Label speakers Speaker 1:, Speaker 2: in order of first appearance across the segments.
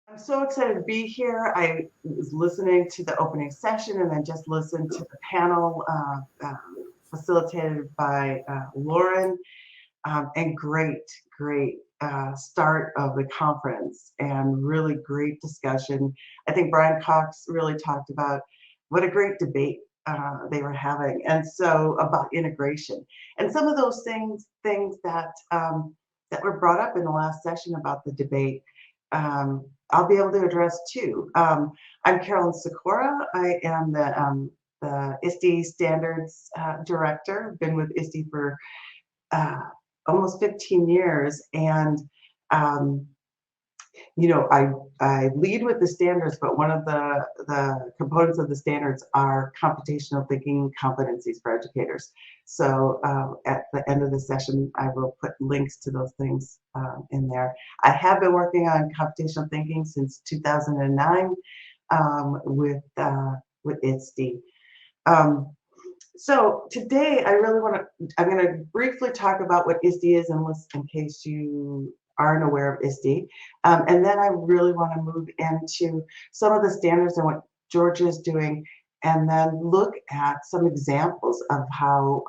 Speaker 1: I'm so excited to be here. I was listening to the opening session and then just listened to the panel facilitated by Lauren. And great start of the conference and really great discussion. I think Brian Cox really talked about what a great debate they were having, and so about integration and some of those things that were brought up in the last session about the debate. I'll be able to address too. I'm Carolyn Sikora. I am the ISTE Standards Director. Been with ISTE for uh, almost 15 years, and um, I lead with the standards, but one of the components of the standards are computational thinking competencies for educators. So at the end of the session, I will put links to those things in there. I have been working on computational thinking since 2009 with ISTE. So today I'm going to briefly talk about what ISTE is in case you aren't aware of ISTE. And then I really want to move into some of the standards and what Georgia is doing, and then look at some examples of how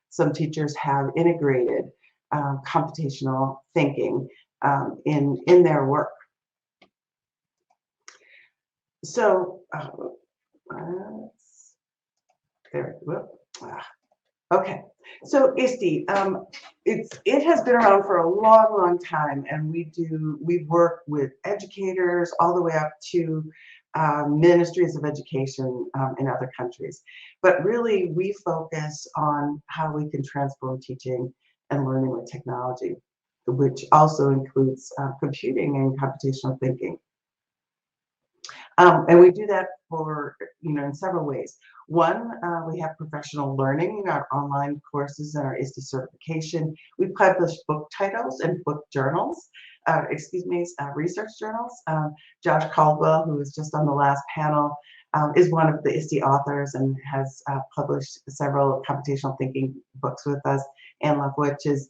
Speaker 1: some teachers have integrated computational thinking in their work. So, okay, so ISTE, it has been around for a long time, and we work with educators all the way up to ministries of education in other countries. But really, we focus on how we can transform teaching and learning with technology, which also includes computing and computational thinking. And we do that in several ways. One, we have professional learning, our online courses and our ISTE certification. We publish book titles and book journals, research journals. Josh Caldwell, who was just on the last panel, is one of the ISTE authors and has published several computational thinking books with us. Ann Lefwich is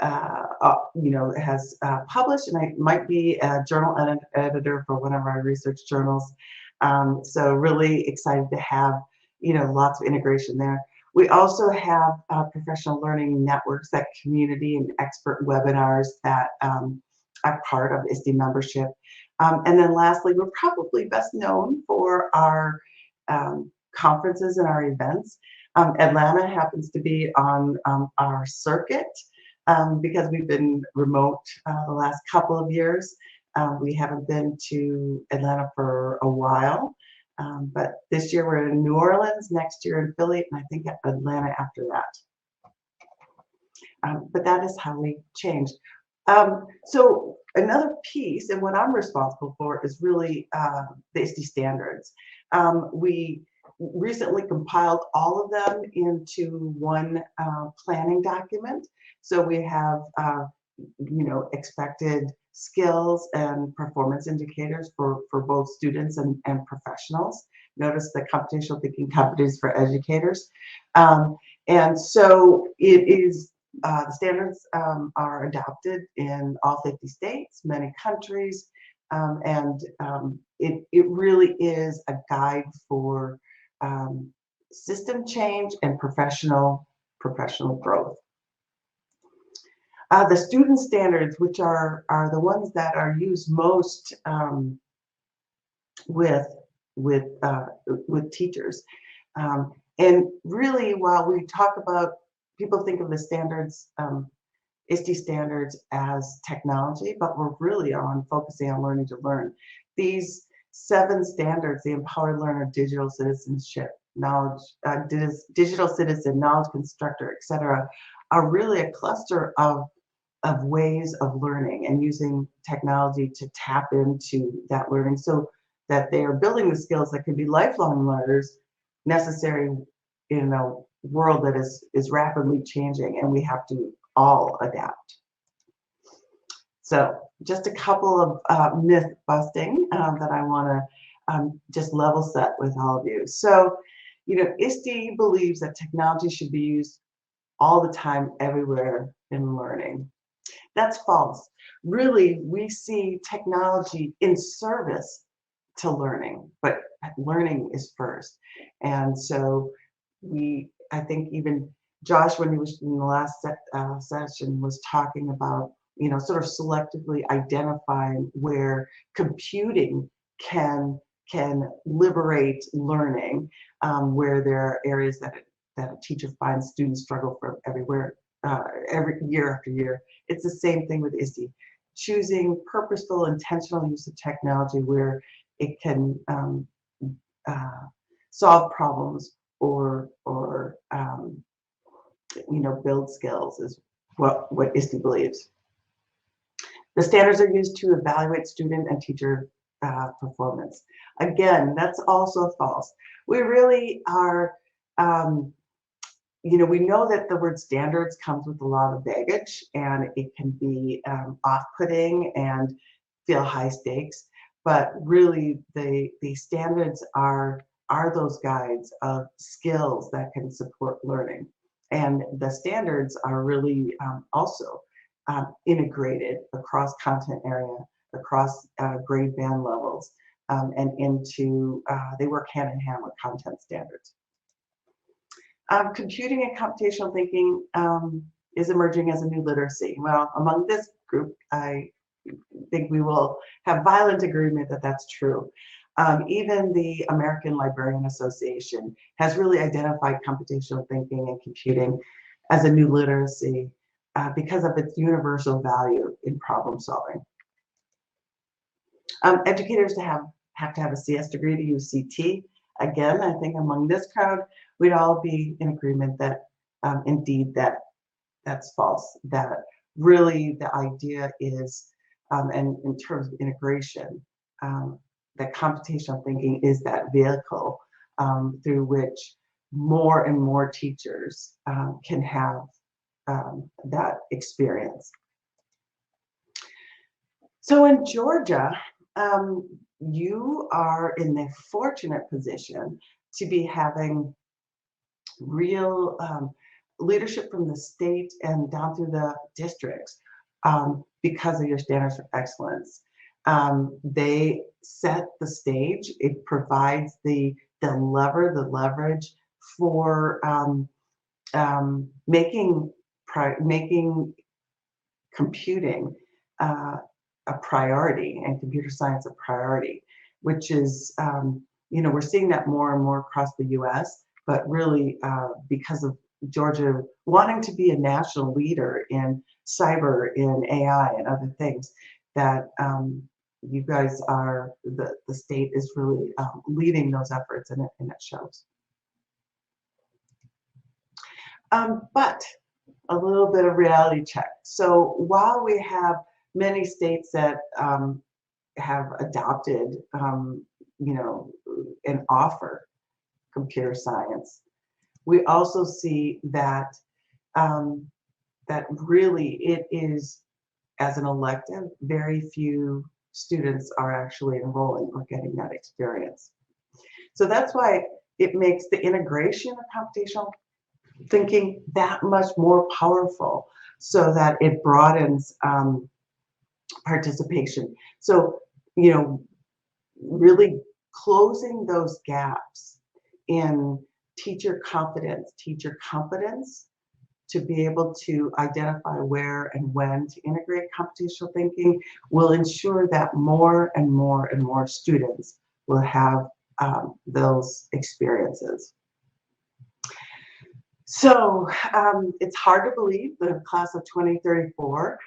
Speaker 1: has published, and I might be a journal editor for one of our research journals. So really excited to have, lots of integration there. We also have professional learning networks, that community and expert webinars that are part of ISTE membership. And then lastly, we're probably best known for our conferences and our events. Atlanta happens to be on our circuit. Because we've been remote the last couple of years. We haven't been to Atlanta for a while, but this year we're in New Orleans, next year in Philly, and I think Atlanta after that. But that is how we changed. So another piece, and what I'm responsible for, is really the ISTE standards. We recently compiled all of them into one planning document. So we have, expected skills and performance indicators for both students and professionals. Notice the computational thinking competencies for educators. And so it is, the standards are adopted in all 50 states, many countries, and it really is a guide for system change and professional growth. The student standards, which are the ones that are used most with teachers, and really, while we talk about, people think of the standards, ISTE standards, as technology, but we're really focusing on learning to learn. These 7 standards: the empowered learner, digital citizenship, knowledge, digital citizen, knowledge constructor, etc., are really a cluster of ways of learning and using technology to tap into that learning, so that they are building the skills that can be lifelong learners, necessary in a world that is rapidly changing, and we have to all adapt. So just a couple of myth busting that I want to just level set with all of you. So, ISTE believes that technology should be used all the time, everywhere in learning. That's false. Really, we see technology in service to learning, but learning is first. And so I think even Josh, when he was in the last session, was talking about, sort of selectively identifying where computing can liberate learning, where there are areas that a teacher finds students struggle from everywhere, every year after year. It's the same thing with ISTE. Choosing purposeful, intentional use of technology where it can uh, solve problems or build skills is what ISTE believes. The standards are used to evaluate student and teacher performance. Again, that's also false. We really are, we know that the word standards comes with a lot of baggage, and it can be off-putting and feel high stakes. But really, the standards are those guides of skills that can support learning. And the standards are really also integrated across content area, across grade band levels, and they work hand in hand with content standards. Computing and computational thinking is emerging as a new literacy. Well, among this group, I think we will have violent agreement that that's true. Even the American Librarian Association has really identified computational thinking and computing as a new literacy because of its universal value in problem solving. Educators have to have a CS degree to use CT. Again, I think among this crowd, we'd all be in agreement that indeed that's false. That really the idea is, and in terms of integration, that computational thinking is that vehicle through which more and more teachers can have that experience. So in Georgia, you are in the fortunate position to be having real leadership from the state and down through the districts because of your standards of excellence. They set the stage. It provides the leverage for making computing a priority and computer science a priority, which is, we're seeing that more and more across the U.S., but really because of Georgia wanting to be a national leader in cyber, in AI, and other things, that you guys are, the state is really leading those efforts, and it shows. But a little bit of reality check. So while we have many states that have adopted, and offer computer science, we also see that that really it is, as an elective, very few students are actually enrolling or getting that experience. So that's why it makes the integration of computational thinking that much more powerful, so that it broadens participation. So, really closing those gaps in teacher confidence, teacher competence, to be able to identify where and when to integrate computational thinking will ensure that more and more and more students will have those experiences. So it's hard to believe the class of 2034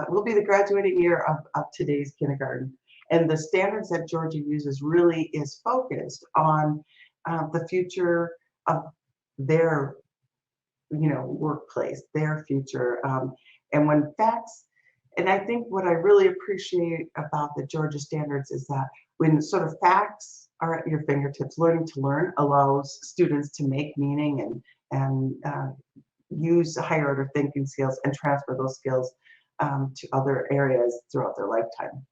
Speaker 1: will be the graduating year of today's kindergarten. And the standards that Georgia uses really is focused on the future of their workplace, their future. And when facts, and I think what I really appreciate about the Georgia standards is that when sort of facts are at your fingertips, learning to learn allows students to make meaning and use higher order thinking skills and transfer those skills to other areas throughout their lifetime.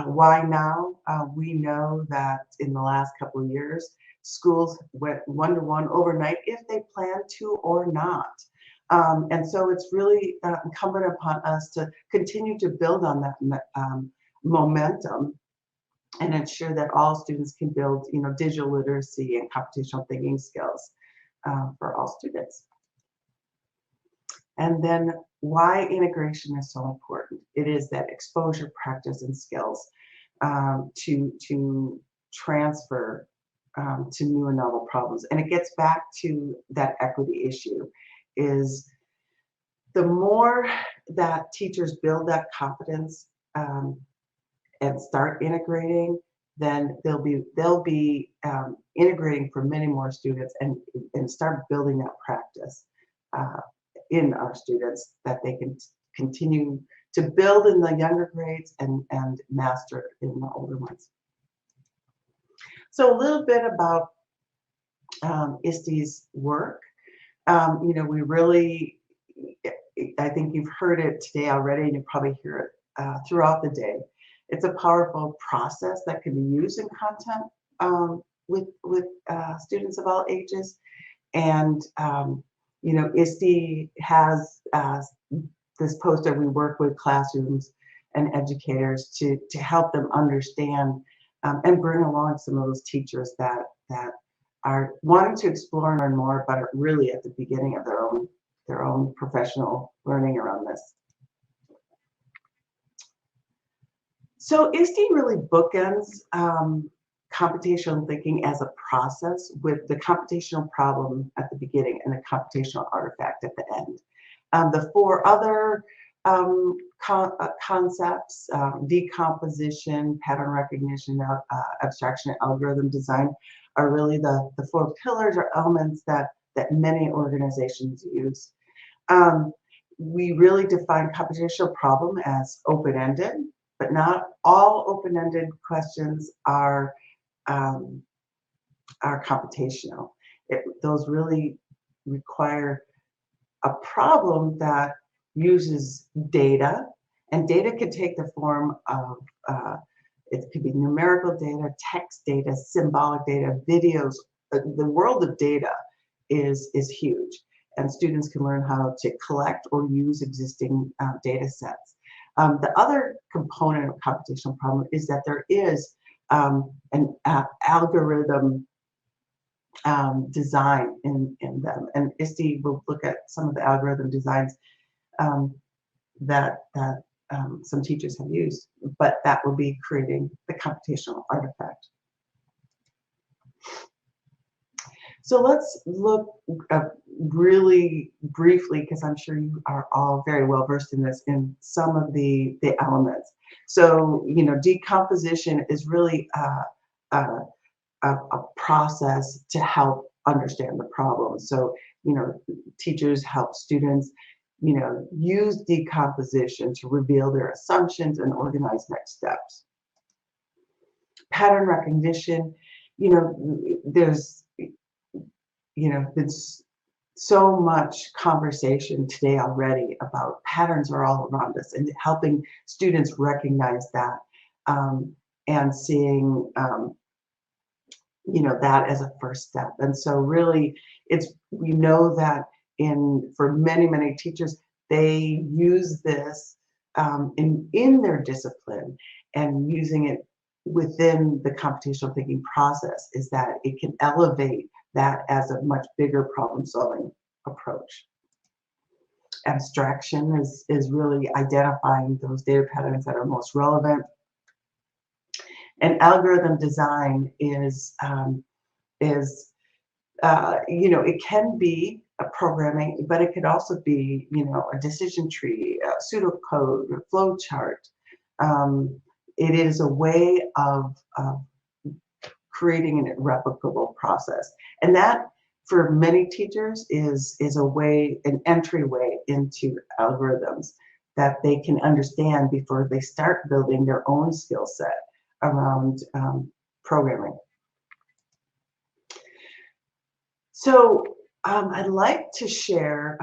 Speaker 1: Why now? We know that in the last couple of years, schools went one-to-one overnight, if they planned to or not. And so it's really incumbent upon us to continue to build on that momentum and ensure that all students can build, digital literacy and computational thinking skills for all students. And then why integration is so important. It is that exposure, practice, and skills to transfer to new and novel problems. And it gets back to that equity issue, is the more that teachers build that competence and start integrating, then they'll be integrating for many more students and start building that practice in our students that they can continue to build in the younger grades and master in the older ones. So a little bit about ISTE's work. We really, I think you've heard it today already, and you probably hear it throughout the day. It's a powerful process that can be used in content with students of all ages. And ISTE has this poster. We work with classrooms and educators to help them understand and bring along some of those teachers that are wanting to explore and learn more, but are really at the beginning of their own professional learning around this. So ISTE really bookends computational thinking as a process, with the computational problem at the beginning and the computational artifact at the end. The four other concepts, decomposition, pattern recognition, abstraction, and algorithm design, are really the four pillars or elements that many organizations use. We really define computational problem as open-ended, but not all open-ended questions are computational. Those really require a problem that uses data, and data can take the form of it could be numerical data, text data, symbolic data, videos. The world of data is huge, and students can learn how to collect or use existing data sets. The other component of computational problem is that there is an algorithm design in them, and ISTE will look at some of the algorithm designs that some teachers have used, but that will be creating the computational artifact. So let's look really briefly, because I'm sure you are all very well versed in this, in some of the elements. So, decomposition is really a process to help understand the problem. So, teachers help students, use decomposition to reveal their assumptions and organize next steps. Pattern recognition, there's been so much conversation today already about patterns are all around us, and helping students recognize that and seeing that as a first step. And so really we know that for many teachers, they use this in their discipline, and using it within the computational thinking process is that it can elevate that as a much bigger problem-solving approach. Abstraction is really identifying those data patterns that are most relevant. And algorithm design is it can be a programming, but it could also be, a decision tree, a pseudocode, a flow chart. It is a way of creating a replicable process, and that for many teachers is a way, an entryway into algorithms that they can understand before they start building their own skill set around programming. So I'd like to share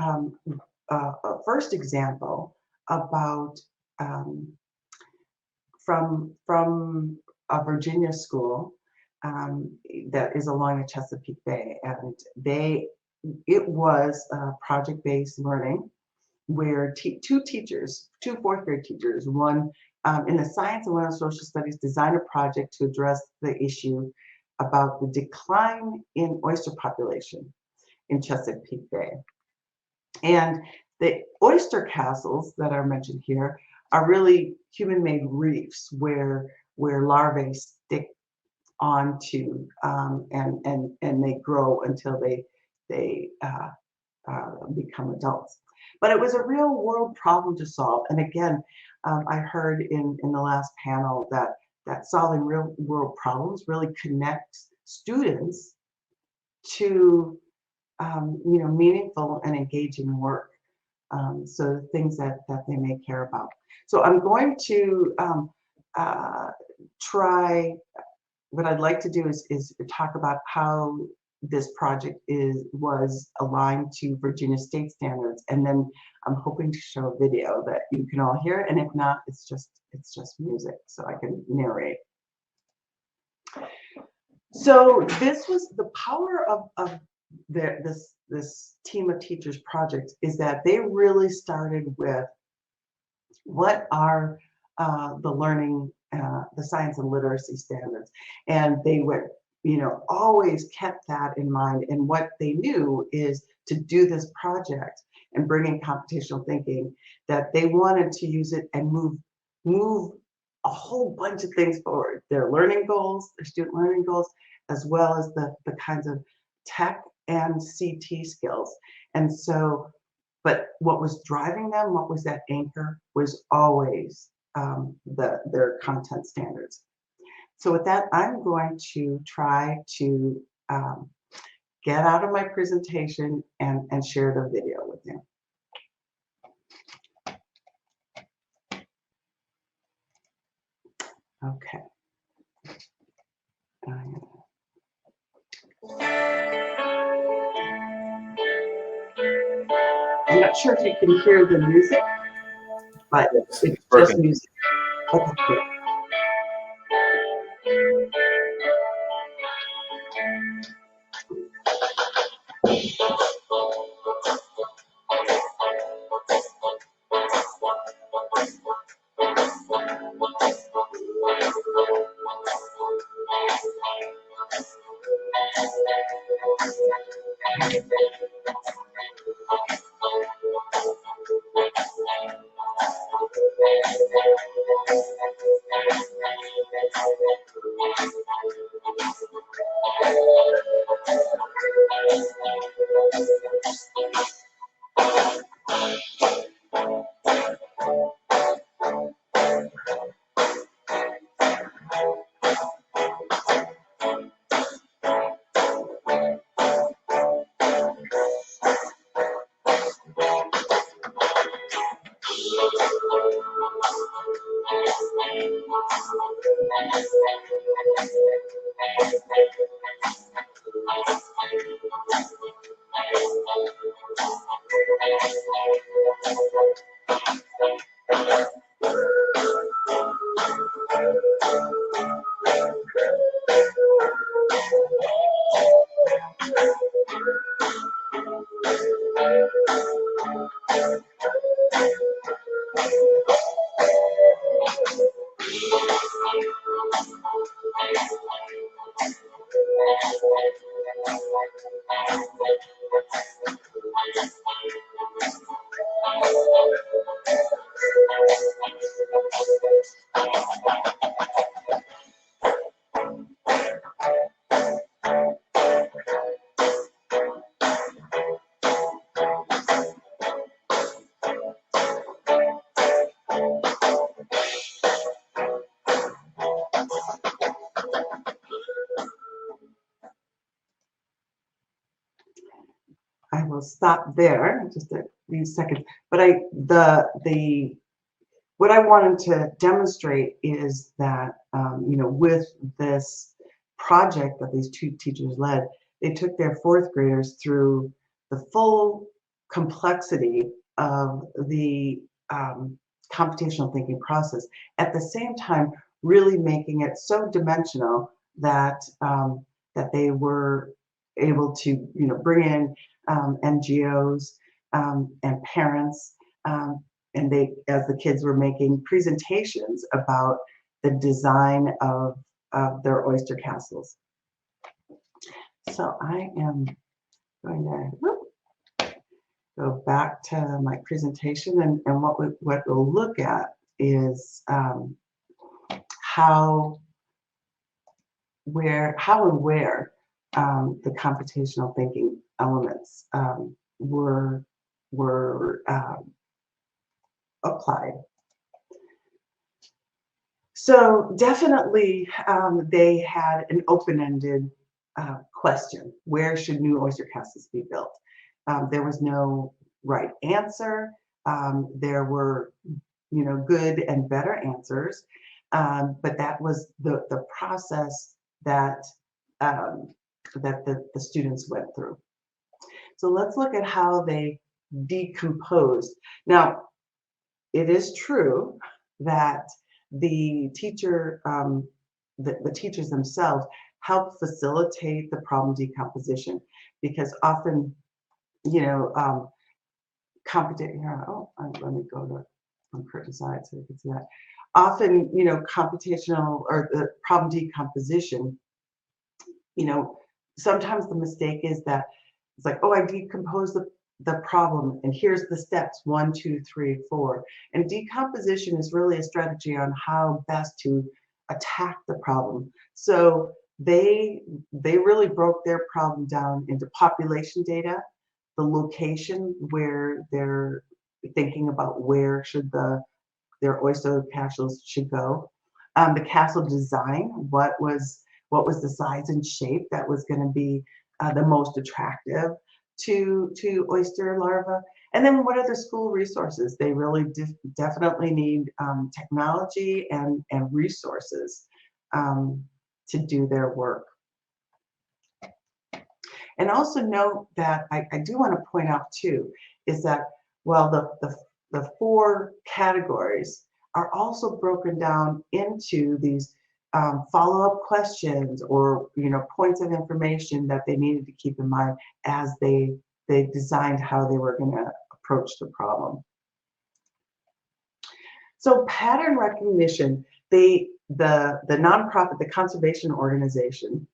Speaker 1: a first example about from a Virginia school that is along the Chesapeake Bay, and they it was project-based learning, where two fourth grade teachers, one in the science and one in social studies, designed a project to address the issue about the decline in oyster population in Chesapeake Bay. And the oyster castles that are mentioned here are really human-made reefs where larvae stick onto and they grow until they become adults. But it was a real world problem to solve. And again, I heard in the last panel that solving real world problems really connects students to meaningful and engaging work. So things that they may care about. So I'm going to try. What I'd like to do is talk about how this project was aligned to Virginia state standards, and then I'm hoping to show a video that you can all hear, and if not, it's just music, so I can narrate. So this was the power of this team of teachers project, is that they really started with what are the learning, the science and literacy standards, and they would always kept that in mind. And what they knew is to do this project and bring in computational thinking, that they wanted to use it and move a whole bunch of things forward, their learning goals, their student learning goals, as well as the kinds of tech and CT skills. And so, but what was driving them, what was that anchor, was always their content standards. So with that, I'm going to try to get out of my presentation and share the video with you. Okay. I'm not sure if you can hear the music, but it's just music. Okay, good. I will stop there just a few seconds. But what I wanted to demonstrate is that with this project that these two teachers led, they took their fourth graders through the full complexity of the computational thinking process, at the same time really making it so dimensional that that they were able to, you know, bring in NGOs and parents, and they, as the kids were making presentations about the design of their oyster castles. So I am going to go back to my presentation, and what we'll look at is how and where the computational thinking elements were applied. So definitely they had an open-ended question: where should new oyster castles be built? There was no right answer. There were, you know, good and better answers, but that was the process that the students went through. So let's look at how they decomposed. Now, it is true that the teachers themselves help facilitate the problem decomposition, because often, you know, let me go to on curtain side so you can see that. Often, you know, computational or the problem decomposition, you know, sometimes the mistake is that it's like, oh, I decomposed the problem, and here's the steps 1, 2, 3, 4. And decomposition is really a strategy on how best to attack the problem. So they really broke their problem down into population data, the location where they're thinking about where should their oyster castles should go, the castle design, what was the size and shape that was going to be the most attractive to oyster larvae, and then what are the school resources? They really definitely need technology and resources to do their work. And also note that I do want to point out too is that while the 4 categories are also broken down into these follow-up questions, or, you know, points of information that they needed to keep in mind as they designed how they were going to approach the problem. So pattern recognition, the nonprofit, the conservation organization,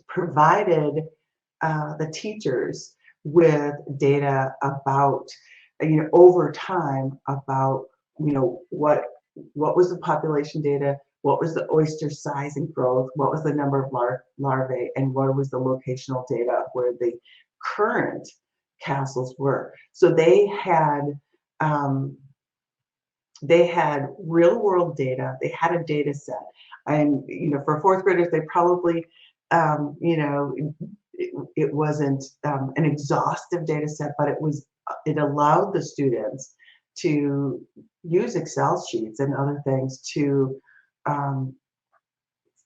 Speaker 1: provided the teachers with data about, you know, over time about, you know, what was the population data, what was the oyster size and growth, what was the number of larvae, and what was the locational data where the current castles were. So they had real world data. They had a data set, and, you know, for 4th graders, they probably, you know, it wasn't an exhaustive data set, but it allowed the students to use Excel sheets and other things to,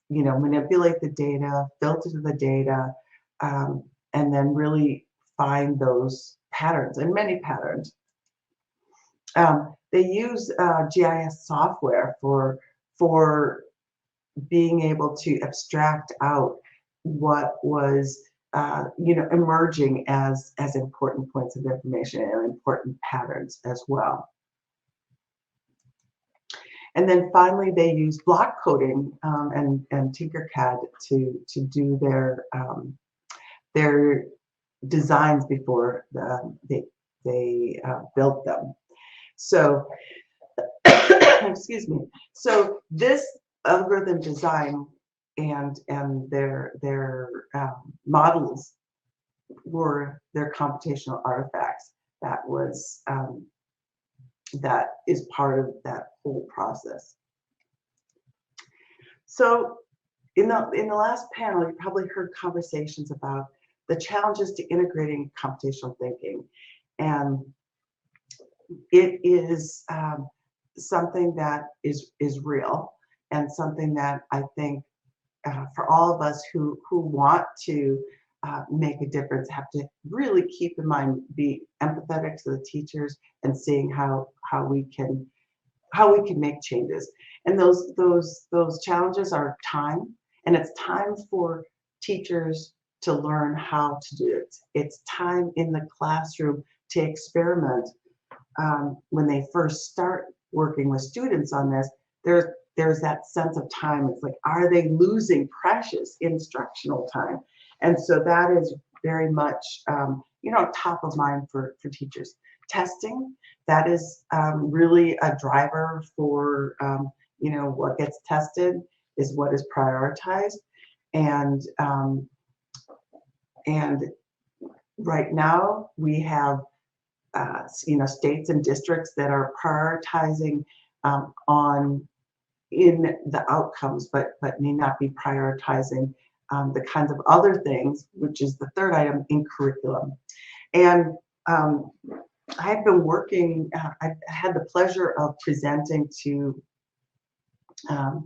Speaker 1: you know, manipulate the data, filter the data, and then really find those patterns, and many patterns. They use GIS software for being able to abstract out what was you know, emerging as important points of information and important patterns as well. And then finally, they use block coding and Tinkercad to do their designs before they built them. So, excuse me. So this algorithm design and their models were their computational artifacts. That is part of that whole process. So in the last panel, you probably heard conversations about the challenges to integrating computational thinking, and it is something that is real, and something that I think for all of us who want to make a difference have to really keep in mind, be empathetic to the teachers, and seeing how we can make changes. And those challenges are time, and it's time for teachers to learn how to do it. It's time in the classroom to experiment. When they first start working with students on this, there's that sense of time. It's like, are they losing precious instructional time? And so that is very much, top of mind for teachers. Testing, that is really a driver for, what gets tested is what is prioritized. And right now we have, states and districts that are prioritizing in the outcomes, but may not be prioritizing the kinds of other things, which is the third item in curriculum. And I've been working, I've had the pleasure of presenting to a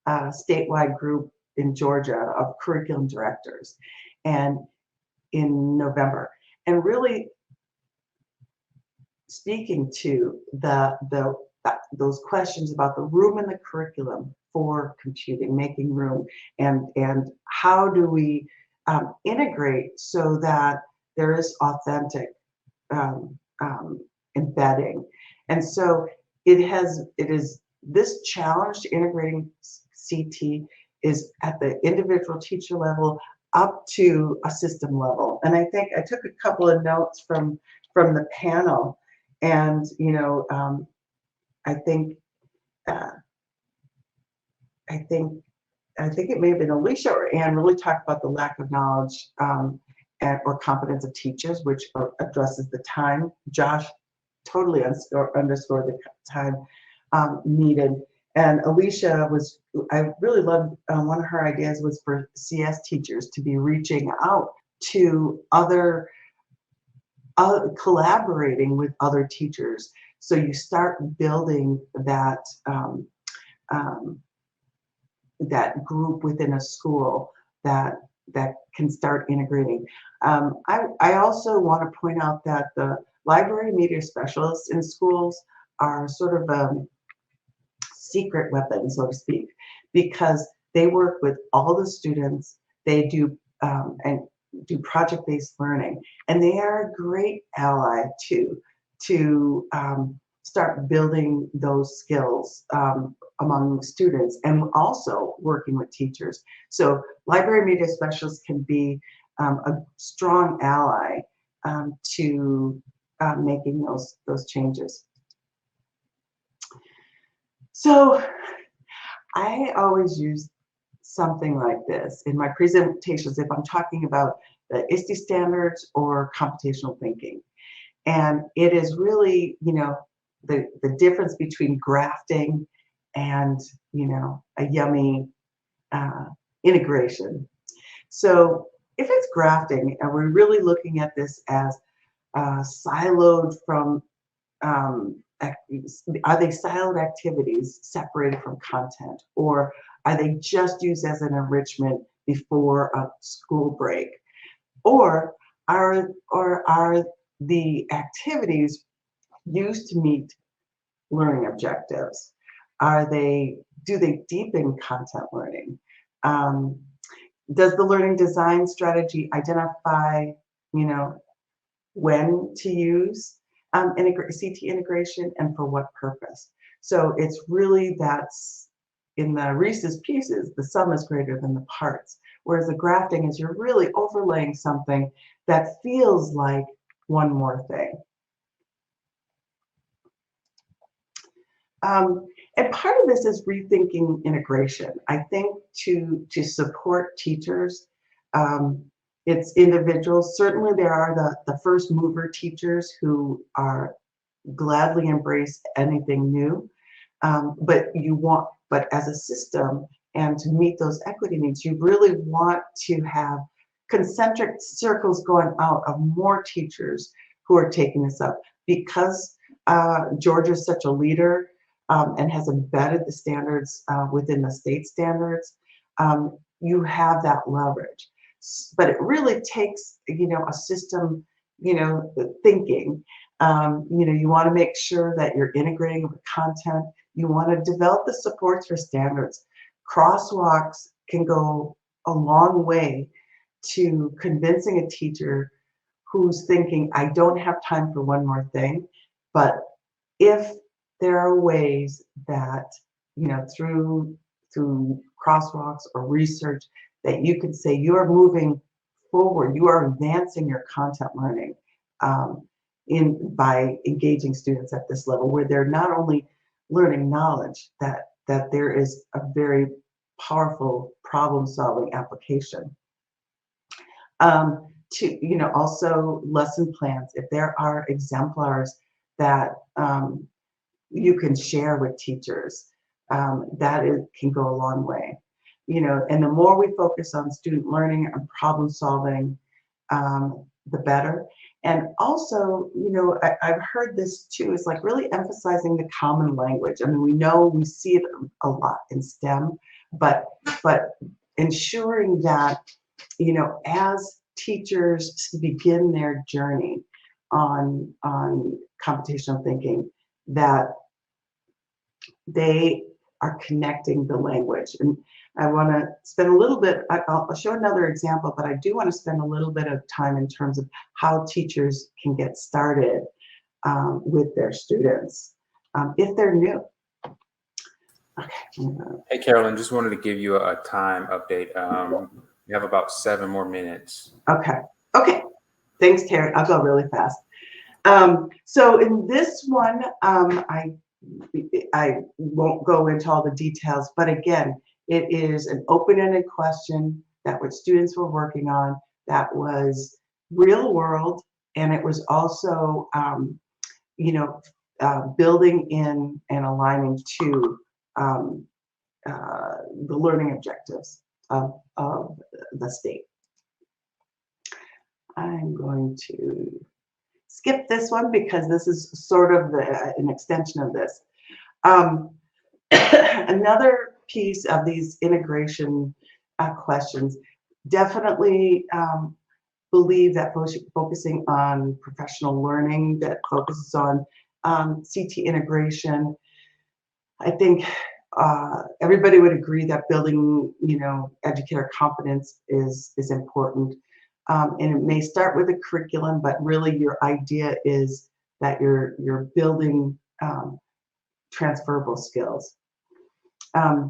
Speaker 1: statewide group in Georgia of curriculum directors and in November, and really speaking to those questions about the room in the curriculum for computing, making room, and how do we integrate so that there is authentic embedding. And so it is this challenge to integrating CT is at the individual teacher level up to a system level. And I think I took a couple of notes from the panel, and I think it may have been Alicia or Anne really talked about the lack of knowledge or competence of teachers, which addresses the time. Josh totally underscored the time needed. And Alicia I really loved, one of her ideas was for CS teachers to be reaching out to collaborating with other teachers. So you start building that that group within a school that can start integrating. I also want to point out that the library media specialists in schools are sort of secret weapon, so to speak, because they work with all the students. They do project-based learning, and they are a great ally to start building those skills among students, and also working with teachers. So library media specialists can be a strong ally to making those changes. So I always use something like this in my presentations if I'm talking about the ISTE standards or computational thinking. And it is really, the difference between grafting and, a yummy integration. So if it's grafting and we're really looking at this as siloed from, are they siloed activities separated from content, or are they just used as an enrichment before a school break? Or are the activities used to meet learning objectives? Do they deepen content learning? Does the learning design strategy identify, when to use CT integration and for what purpose? So it's really that's in the Reese's Pieces, the sum is greater than the parts. Whereas the grafting is you're really overlaying something that feels like one more thing. And part of this is rethinking integration. I think to support teachers, it's individuals. Certainly there are the first mover teachers who are gladly embrace anything new. But as a system and to meet those equity needs, you really want to have concentric circles going out of more teachers who are taking this up. Because Georgia is such a leader and has embedded the standards within the state standards, you have that leverage. But it really takes, a system, thinking. You want to make sure that you're integrating with content. You want to develop the supports for standards. Crosswalks can go a long way to convincing a teacher who's thinking, I don't have time for one more thing, but if there are ways that, through crosswalks or research, that you could say you are moving forward, you are advancing your content learning by engaging students at this level, where they're not only learning knowledge, that there is a very powerful problem-solving application. Also lesson plans. If there are exemplars that you can share with teachers, can go a long way. And the more we focus on student learning and problem solving, the better. And also, I've heard this too, is like really emphasizing the common language. I mean, we see it a lot in STEM, but ensuring that, as teachers begin their journey on computational thinking, that they are connecting the language. And I want to spend a little bit, I'll show another example, but I do want to spend a little bit of time in terms of how teachers can get started with their students if they're new. Okay.
Speaker 2: Hey, Carolyn, just wanted to give you a time update. You have about 7 more minutes.
Speaker 1: Okay. Thanks, Terry. I'll go really fast. So in this one, I won't go into all the details, but again, it is an open-ended question that what students were working on that was real world, and it was also, building in and aligning to the learning objectives of the state. I'm going to skip this one because this is sort of an extension of this. Another piece of these integration questions, definitely believe that focusing on professional learning, that focuses on CT integration. I think everybody would agree that building, educator competence is important. And it may start with a curriculum, but really your idea is that you're building transferable skills.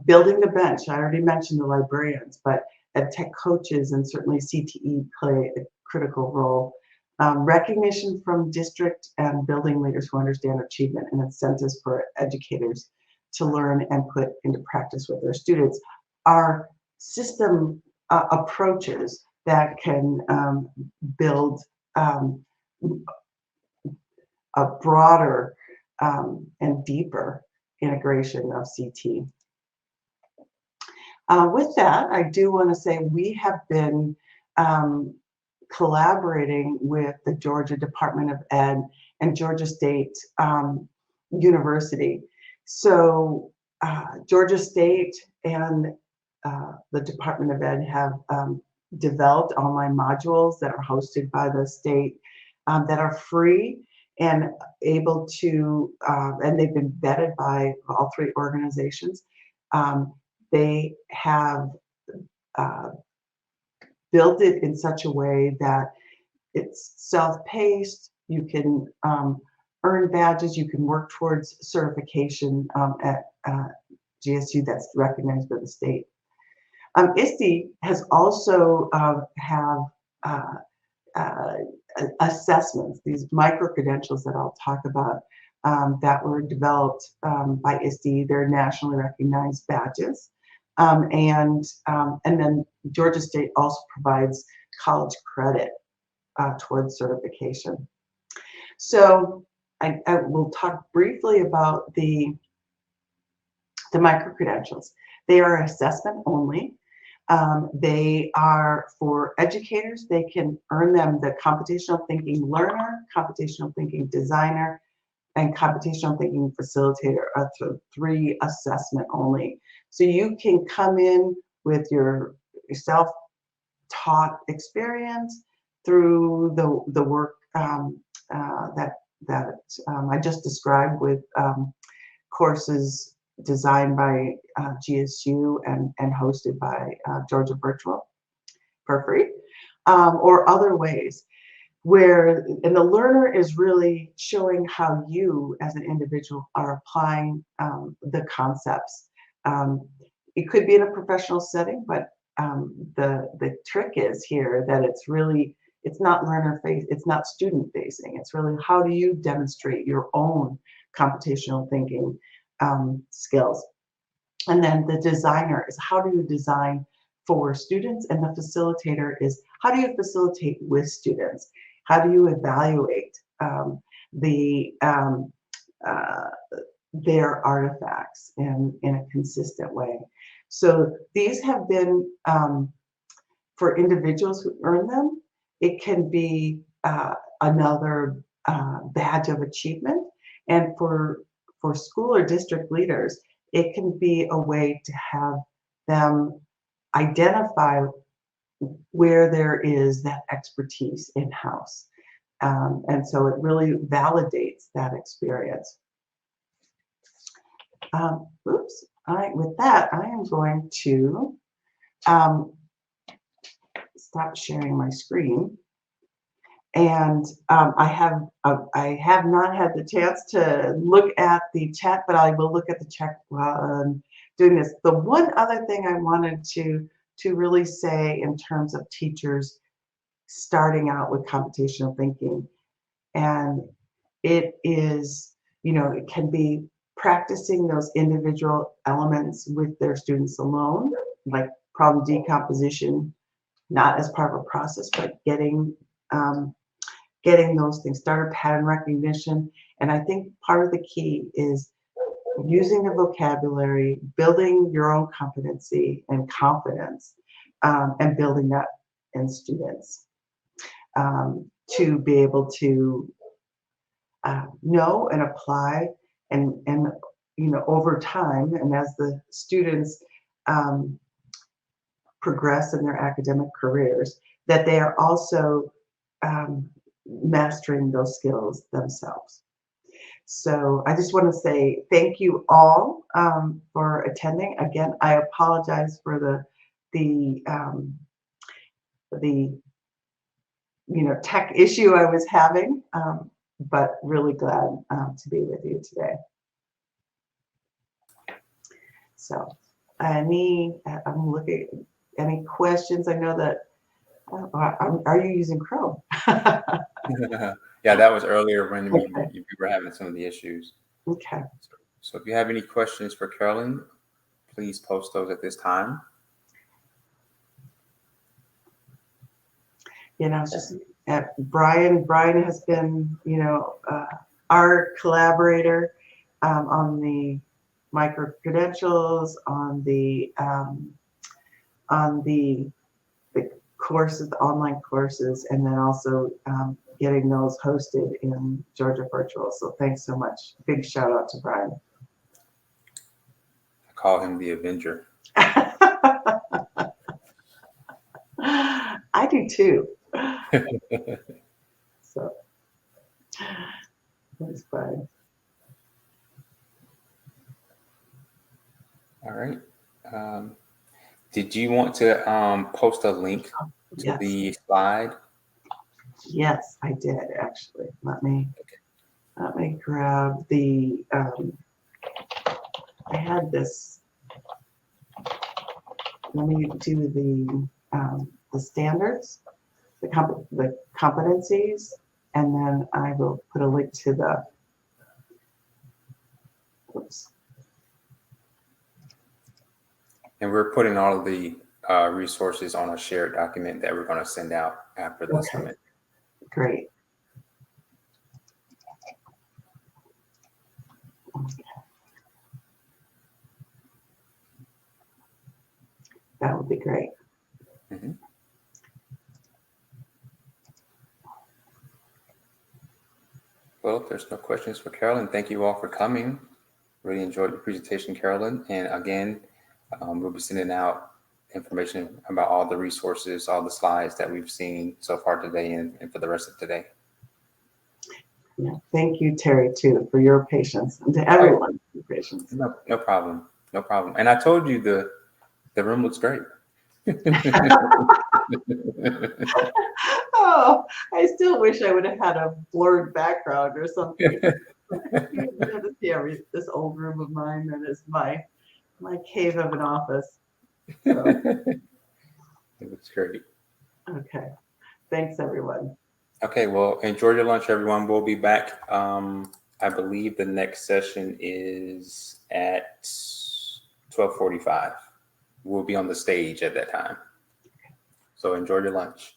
Speaker 1: Building the bench, I already mentioned the librarians, but tech coaches and certainly CTE play a critical role. Recognition from district and building leaders who understand achievement and incentives for educators to learn and put into practice with their students are system approaches that can build a broader and deeper integration of CT. With that, I do want to say we have been collaborating with the Georgia Department of Ed and Georgia State University. So Georgia State and the Department of Ed have developed online modules that are hosted by the state that are free and able to, and they've been vetted by all 3 organizations. They have built it in such a way that it's self-paced. You can earn badges. You can work towards certification at GSU that's recognized by the state. ISTE has also have assessments, these micro-credentials that I'll talk about, that were developed by ISTE. They're nationally recognized badges. And then Georgia State also provides college credit towards certification. So I will talk briefly about the micro-credentials. They are assessment only. They are for educators. They can earn them the computational thinking learner, computational thinking designer, and computational thinking facilitator are 3 assessment only. So you can come in with your self-taught experience through the work that I just described with courses designed by GSU and hosted by Georgia Virtual for free. or other ways and the learner is really showing how you as an individual are applying the concepts. It could be in a professional setting, but the trick is here that it's not it's not student facing. It's really how do you demonstrate your own computational thinking skills. And then the designer is how do you design for students, and the facilitator is how do you facilitate with students? How do you evaluate their artifacts in a consistent way? So these have been, for individuals who earn them, it can be another badge of achievement. And for school or district leaders, it can be a way to have them identify where there is that expertise in-house. And so it really validates that experience. With that, I am going to stop sharing my screen. And I have not had the chance to look at the chat, but I will look at the chat while I'm doing this. The one other thing I wanted to really say in terms of teachers starting out with computational thinking, and it is, it can be practicing those individual elements with their students alone, like problem decomposition, not as part of a process, but getting those things started, pattern recognition. And I think part of the key is using the vocabulary, building your own competency and confidence, and building that in students to be able to know and apply and over time, and as the students progress in their academic careers, that they are also mastering those skills themselves. So I just want to say thank you all for attending. Again, I apologize for the tech issue I was having, but really glad to be with you today. So I'm looking at any questions. I know that are you using Chrome?
Speaker 2: Yeah, that was earlier when
Speaker 1: Okay.
Speaker 2: you were having some of the issues.
Speaker 1: Okay.
Speaker 2: So if you have any questions for Carolyn, please post those at this time.
Speaker 1: Just Brian has been, our collaborator on the MicroCredentials, on the courses, the online courses, and then also getting those hosted in Georgia Virtual. So thanks so much. Big shout out to Brian.
Speaker 2: I call him the Avenger.
Speaker 1: I do too. So that's fine.
Speaker 2: All right. Did you want to post a link to the slide?
Speaker 1: Yes, I did actually. Let me grab the. I had this. Let me do the standards, the competencies, and then I will put a link to the. Oops.
Speaker 2: And we're putting all of the resources on a shared document that we're going to send out after the summit.
Speaker 1: Great. That would be great.
Speaker 2: Mm-hmm. Well, if there's no questions for Carolyn, thank you all for coming. Really enjoyed the presentation, Carolyn. And again, we'll be sending out information about all the resources, all the slides that we've seen so far today and for the rest of today.
Speaker 1: Yeah, thank you, Terry, too, for your patience, and to everyone for your patience.
Speaker 2: No problem. No problem. And I told you the room looks great.
Speaker 1: Oh, I still wish I would have had a blurred background or something. You have to see this old room of mine that is my cave of an office. So,
Speaker 2: It looks great.
Speaker 1: okay. Thanks, everyone.
Speaker 2: Okay, well, enjoy your lunch, everyone. We'll be back. I believe the next session is at 12:45. We'll be on the stage at that time. So enjoy your lunch.